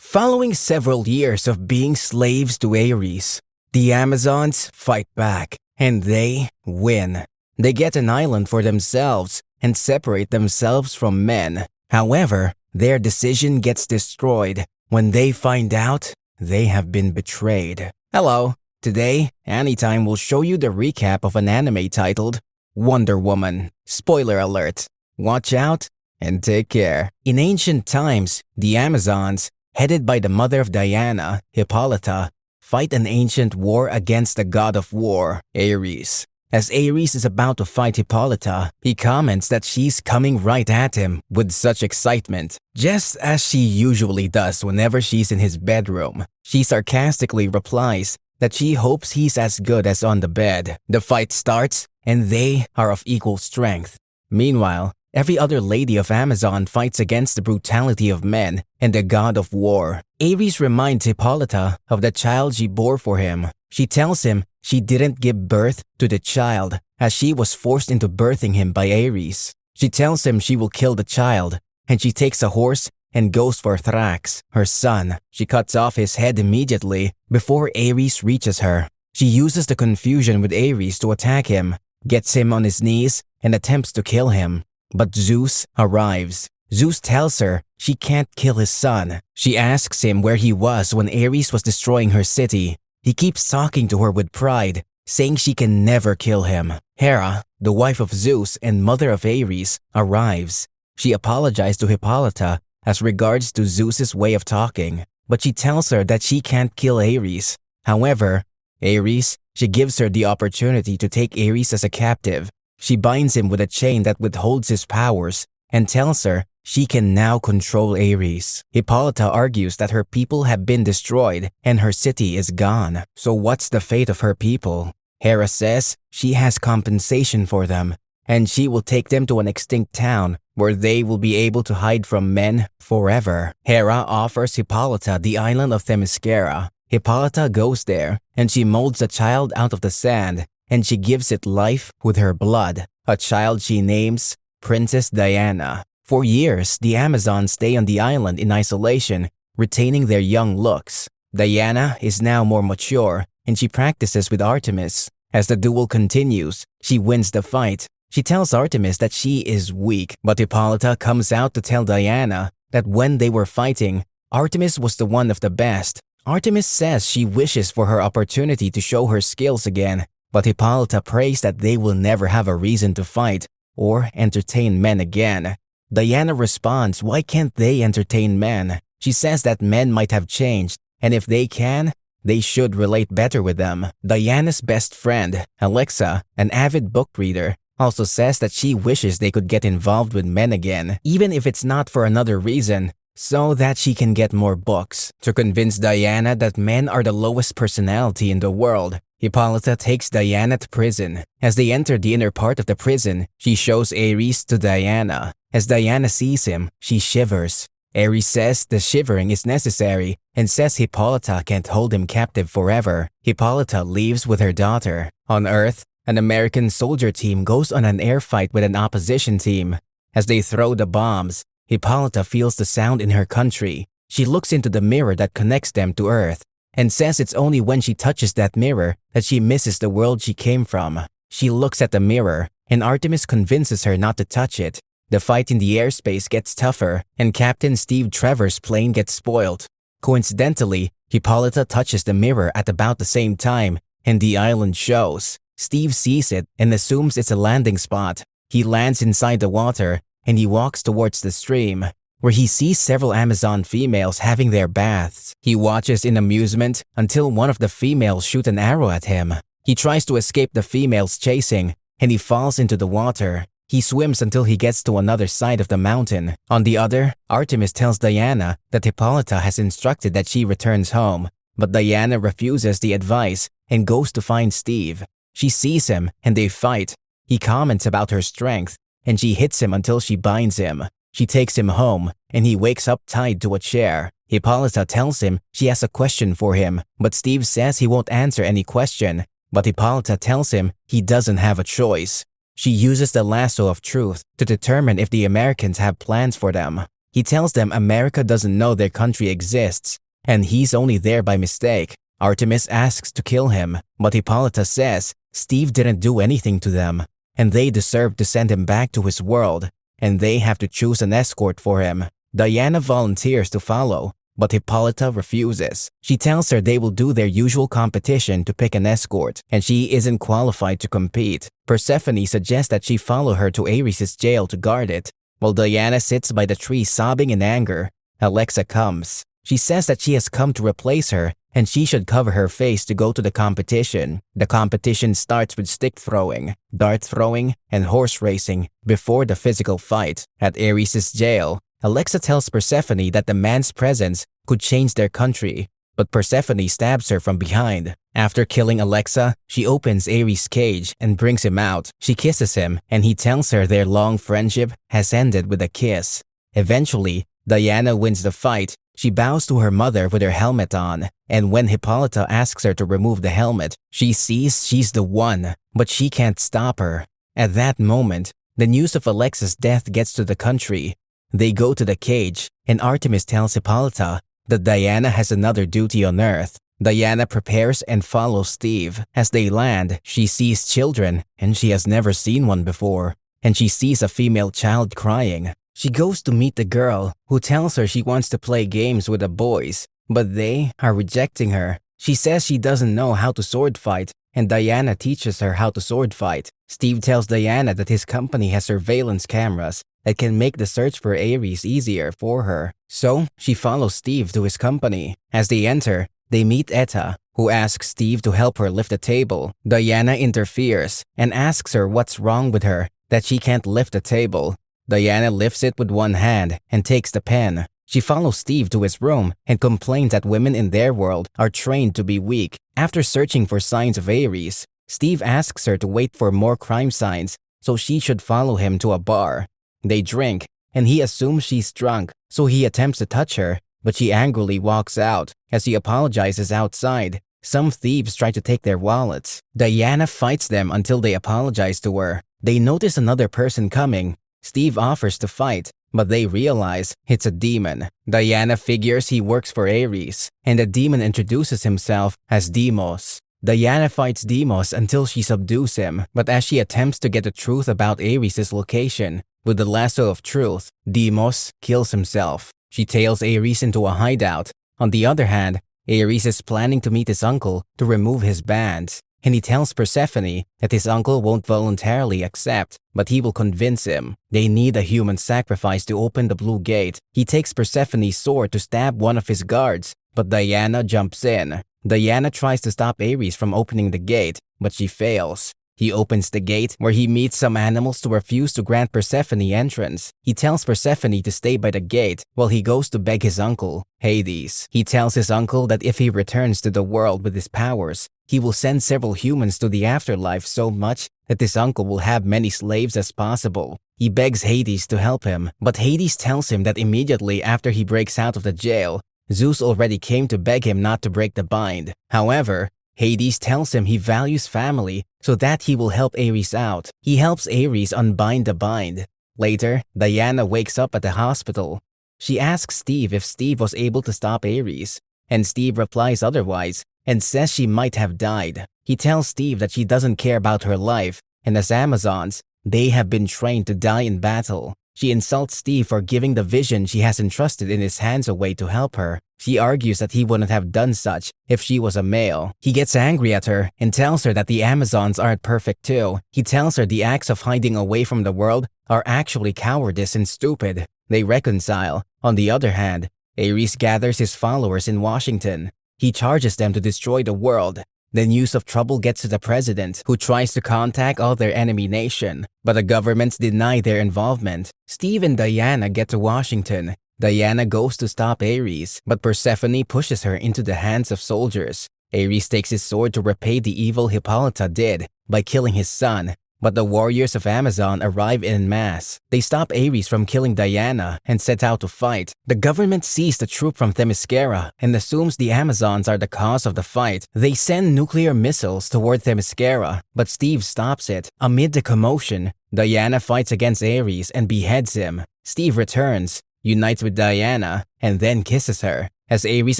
Following several years of being slaves to Ares, the Amazons fight back, and they win. They get an island for themselves and separate themselves from men. However, their decision gets destroyed when they find out they have been betrayed. Hello, today, Anytime will show you the recap of an anime titled Wonder Woman. Spoiler alert, watch out and take care. In ancient times, the Amazons, headed by the mother of Diana, Hippolyta, fight an ancient war against the god of war, Ares. As Ares is about to fight Hippolyta, he comments that she's coming right at him with such excitement, just as she usually does whenever she's in his bedroom. She sarcastically replies that she hopes he's as good as on the bed. The fight starts, and they are of equal strength. Meanwhile, every other lady of Amazon fights against the brutality of men and the god of war. Ares reminds Hippolyta of the child she bore for him. She tells him she didn't give birth to the child, as she was forced into birthing him by Ares. She tells him she will kill the child, and she takes a horse and goes for Thrax, her son. She cuts off his head immediately before Ares reaches her. She uses the confusion with Ares to attack him, gets him on his knees, and attempts to kill him. But Zeus arrives. Zeus tells her she can't kill his son. She asks him where he was when Ares was destroying her city. He keeps talking to her with pride, saying she can never kill him. Hera, the wife of Zeus and mother of Ares, arrives. She apologized to Hippolyta as regards to Zeus's way of talking, but she tells her that she can't kill Ares. However, she gives her the opportunity to take Ares as a captive. She binds him with a chain that withholds his powers and tells her she can now control Ares. Hippolyta argues that her people have been destroyed and her city is gone. So what's the fate of her people? Hera says she has compensation for them, and she will take them to an extinct town where they will be able to hide from men forever. Hera offers Hippolyta the island of Themyscira. Hippolyta goes there, and she molds a child out of the sand, and she gives it life with her blood, a child she names Princess Diana. For years, the Amazons stay on the island in isolation, retaining their young looks. Diana is now more mature, and she practices with Artemis. As the duel continues, she wins the fight. She tells Artemis that she is weak, but Hippolyta comes out to tell Diana that when they were fighting, Artemis was the one of the best. Artemis says she wishes for her opportunity to show her skills again, but Hippolyta prays that they will never have a reason to fight or entertain men again. Diana responds, why can't they entertain men? She says that men might have changed, and if they can, they should relate better with them. Diana's best friend, Alexa, an avid book reader, also says that she wishes they could get involved with men again, even if it's not for another reason, so that she can get more books. To convince Diana that men are the lowest personality in the world, Hippolyta takes Diana to prison. As they enter the inner part of the prison, she shows Ares to Diana. As Diana sees him, she shivers. Ares says the shivering is necessary and says Hippolyta can't hold him captive forever. Hippolyta leaves with her daughter. On Earth, an American soldier team goes on an air fight with an opposition team. As they throw the bombs, Hippolyta feels the sound in her country. She looks into the mirror that connects them to Earth and says it's only when she touches that mirror that she misses the world she came from. She looks at the mirror, and Artemis convinces her not to touch it. The fight in the airspace gets tougher, and Captain Steve Trevor's plane gets spoiled. Coincidentally, Hippolyta touches the mirror at about the same time, and the island shows. Steve sees it and assumes it's a landing spot. He lands inside the water, and he walks towards the stream, where he sees several Amazon females having their baths. He watches in amusement until one of the females shoots an arrow at him. He tries to escape the females chasing, and he falls into the water. He swims until he gets to another side of the mountain. On the other, Artemis tells Diana that Hippolyta has instructed that she returns home, but Diana refuses the advice and goes to find Steve. She sees him, and they fight. He comments about her strength, and she hits him until she binds him. She takes him home, and he wakes up tied to a chair. Hippolyta tells him she has a question for him, but Steve says he won't answer any question. But Hippolyta tells him he doesn't have a choice. She uses the lasso of truth to determine if the Americans have plans for them. He tells them America doesn't know their country exists, and he's only there by mistake. Artemis asks to kill him, but Hippolyta says Steve didn't do anything to them, and they deserve to send him back to his world, and they have to choose an escort for him. Diana volunteers to follow, but Hippolyta refuses. She tells her they will do their usual competition to pick an escort, and she isn't qualified to compete. Persephone suggests that she follow her to Ares' jail to guard it. While Diana sits by the tree sobbing in anger, Alexa comes. She says that she has come to replace her, and she should cover her face to go to the competition. The competition starts with stick throwing, dart throwing, and horse racing before the physical fight. At Ares' jail, Alexa tells Persephone that the man's presence could change their country, but Persephone stabs her from behind. After killing Alexa, she opens Ares' cage and brings him out. She kisses him, and he tells her their long friendship has ended with a kiss. Eventually, Diana wins the fight. She bows to her mother with her helmet on, and when Hippolyta asks her to remove the helmet, she sees she's the one, but she can't stop her. At that moment, the news of Alexa's death gets to the country. They go to the cage, and Artemis tells Hippolyta that Diana has another duty on Earth. Diana prepares and follows Steve. As they land, she sees children, and she has never seen one before, and she sees a female child crying. She goes to meet the girl, who tells her she wants to play games with the boys, but they are rejecting her. She says she doesn't know how to sword fight, and Diana teaches her how to sword fight. Steve tells Diana that his company has surveillance cameras that can make the search for Ares easier for her. So, she follows Steve to his company. As they enter, they meet Etta, who asks Steve to help her lift a table. Diana interferes and asks her what's wrong with her, that she can't lift the table. Diana lifts it with one hand and takes the pen. She follows Steve to his room and complains that women in their world are trained to be weak. After searching for signs of Ares, Steve asks her to wait for more crime signs, so she should follow him to a bar. They drink, and he assumes she's drunk, so he attempts to touch her, but she angrily walks out. As he apologizes outside, some thieves try to take their wallets. Diana fights them until they apologize to her. They notice another person coming. Steve offers to fight, but they realize it's a demon. Diana figures he works for Ares, and the demon introduces himself as Deimos. Diana fights Deimos until she subdues him, but as she attempts to get the truth about Ares' location with the lasso of truth, Deimos kills himself. She tails Ares into a hideout. On the other hand, Ares is planning to meet his uncle to remove his bands, and he tells Persephone that his uncle won't voluntarily accept, but he will convince him. They need a human sacrifice to open the blue gate. He takes Persephone's sword to stab one of his guards, but Diana jumps in. Diana tries to stop Ares from opening the gate, but she fails. He opens the gate, where he meets some animals to refuse to grant Persephone entrance. He tells Persephone to stay by the gate while he goes to beg his uncle, Hades. He tells his uncle that if he returns to the world with his powers, he will send several humans to the afterlife so much that his uncle will have many slaves as possible. He begs Hades to help him, but Hades tells him that immediately after he breaks out of the jail, Zeus already came to beg him not to break the bind. However, Hades tells him he values family, so that he will help Ares out. He helps Ares unbind the bind. Later, Diana wakes up at the hospital. She asks Steve if Steve was able to stop Ares, and Steve replies otherwise and says she might have died. He tells Steve that she doesn't care about her life, and as Amazons, they have been trained to die in battle. She insults Steve for giving the vision she has entrusted in his hands away to help her. She argues that he wouldn't have done such if she was a male. He gets angry at her and tells her that the Amazons aren't perfect too. He tells her the acts of hiding away from the world are actually cowardice and stupid. They reconcile. On the other hand, Ares gathers his followers in Washington. He charges them to destroy the world. The news of trouble gets to the president, who tries to contact all their enemy nation, but the governments deny their involvement. Steve and Diana get to Washington. Diana goes to stop Ares, but Persephone pushes her into the hands of soldiers. Ares takes his sword to repay the evil Hippolyta did by killing his son, but the warriors of Amazon arrive en masse. They stop Ares from killing Diana and set out to fight. The government sees the troop from Themyscira and assumes the Amazons are the cause of the fight. They send nuclear missiles toward Themyscira, but Steve stops it. Amid the commotion, Diana fights against Ares and beheads him. Steve returns, unites with Diana, and then kisses her. As Ares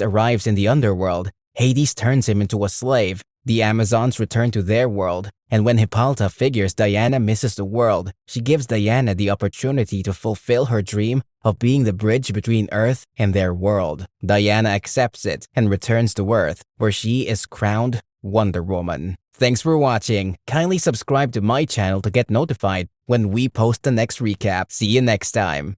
arrives in the underworld, Hades turns him into a slave. The Amazons return to their world, and when Hippolyta figures Diana misses the world, she gives Diana the opportunity to fulfill her dream of being the bridge between Earth and their world. Diana accepts it and returns to Earth, where she is crowned Wonder Woman. Thanks for watching. Kindly subscribe to my channel to get notified when we post the next recap. See you next time.